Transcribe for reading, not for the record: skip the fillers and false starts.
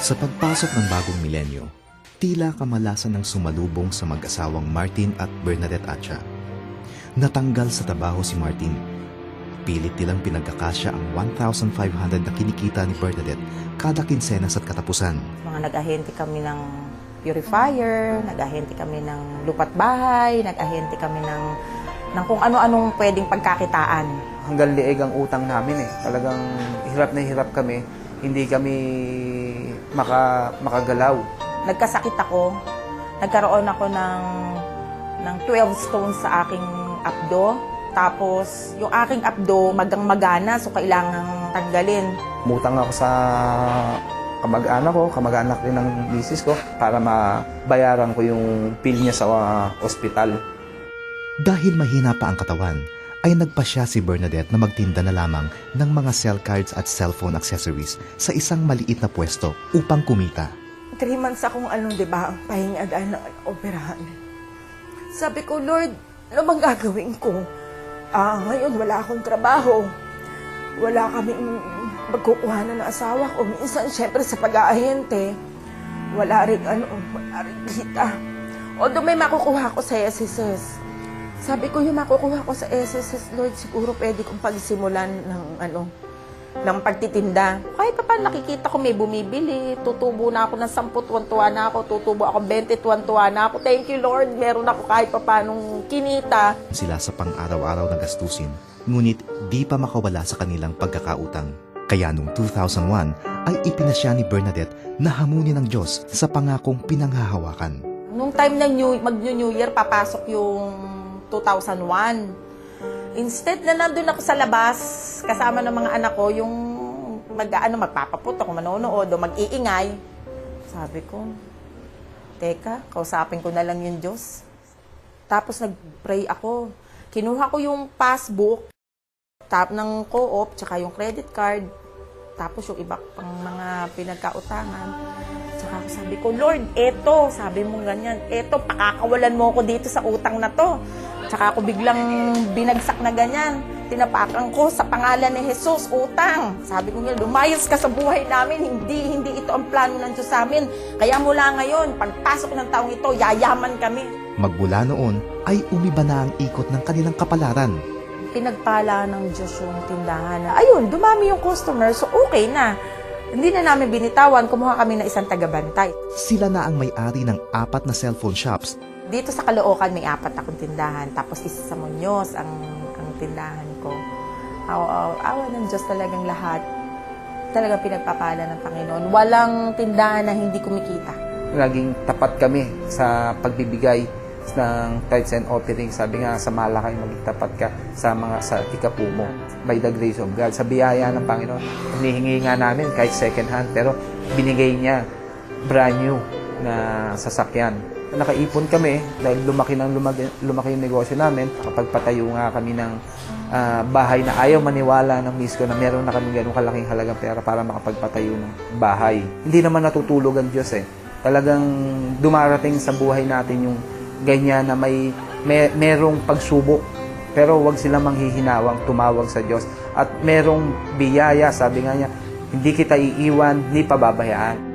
Sa pagpasok ng bagong milenyo, tila kamalasan ng sumalubong sa mag-asawang Martin at Bernadette Acha. Natanggal sa trabaho si Martin. Pilit nilang pinagkakasya ang 1,500 na kinikita ni Bernadette kada kinsenas at katapusan. Mga nag-ahente kami ng purifier, nag-ahente kami ng lupat bahay, nag-ahente kami ng kung ano-anong pwedeng pagkakitaan. Hanggang lieg ang utang namin eh. Talagang hirap na hirap kami. Hindi kami makagalaw. Nagkasakit ako. Nagkaroon ako ng 12 stones sa aking abdo. Tapos, yung aking abdo magang-magana, so kailangang tanggalin. Mutang ako sa kamag-anak ko, kamag-anak din ng misis ko, para mabayaran ko yung bill niya sa ospital. Dahil mahina pa ang katawan, ay nagpasya si Bernadette na magtinda na lamang ng mga cell cards at cellphone accessories sa isang maliit na pwesto upang kumita. 3 months akong pahinga dahil na operahan. Sabi ko, Lord, ano bang gagawin ko? Ngayon wala akong trabaho. Wala kaming magkukuhanan ng asawa ko. Minsan, syempre sa pag-aahente, wala rin kita. Although may makukuha ko sa SSS. Sabi ko, yung makukuha ko sa SSS, Lord, siguro pwede kong pagsimulan ng pagtitinda. Kahit pa nakikita ko may bumibili, tutubo na ako ng 10, tuwan-tuwa na ako, tutubo ako 20, tuwan-tuwa na ako. Thank you, Lord, meron ako kahit pa paanong kinita. Sila sa pang-araw-araw na gastusin, ngunit di pa makawala sa kanilang pagkakautang. Kaya noong 2001 ay ipinasya ni Bernadette na hamunin ng Diyos sa pangakong pinanghahawakan. Nung time na mag-New Year, papasok yung 2001. Instead na nandun ako sa labas, kasama ng mga anak ko, yung magpapaputok, manonood o mag-iingay. Sabi ko, teka, kausapin ko na lang yung Diyos. Tapos nag-pray ako. Kinuha ko yung passbook, ng co-op, tsaka yung credit card, tapos yung iba pang mga pinagkautangan. Tsaka sabi ko, Lord, eto, sabi mo ganyan, eto, pakakawalan mo ako dito sa utang na to. Tsaka ako biglang binagsak na ganyan. Tinapakan ko sa pangalan ni Jesus, utang. Sabi ko niya, lumayas ka sa buhay namin. Hindi ito ang plano ng Diyos sa amin. Kaya mula ngayon, pagpasok ng taong ito, yayaman kami. Magmula noon ay umiba na ang ikot ng kanilang kapalaran. Pinagpala ng Diyos yung tindahan na, ayun, dumami yung customer, so okay na. Hindi na namin binitawan, kumuha kami ng isang tagabantay. Sila na ang may-ari ng 4 na cellphone shops. Dito sa Caloocan, may 4 akong tindahan. Tapos isa sa Muñoz ang tindahan ko. Awa ng Diyos talagang lahat. Talagang pinagpapala ng Panginoon. Walang tindahan na hindi kumikita. Naging tapat kami sa pagbibigay ng tithes and offering. Sabi nga, sa Malakay, maging tapat ka sa ikapu mo. By the grace of God. Sa biyaya ng Panginoon. Hinihingi nga namin kahit second hand, pero binigay niya brand new na sasakyan. Nakaipon kami dahil lumaki yung negosyo namin. Kapag patayo nga kami ng bahay na ayaw maniwala ng miss ko na meron na kami ganun kalaking halagang pera para makapagpatayo ng bahay. Hindi naman natutulog ang Diyos eh. Talagang dumarating sa buhay natin yung ganyan na merong pagsubok. Pero wag silang manghihinawang tumawag sa Diyos. At merong biyaya, sabi nga niya, hindi kita iiwan ni pababayaan.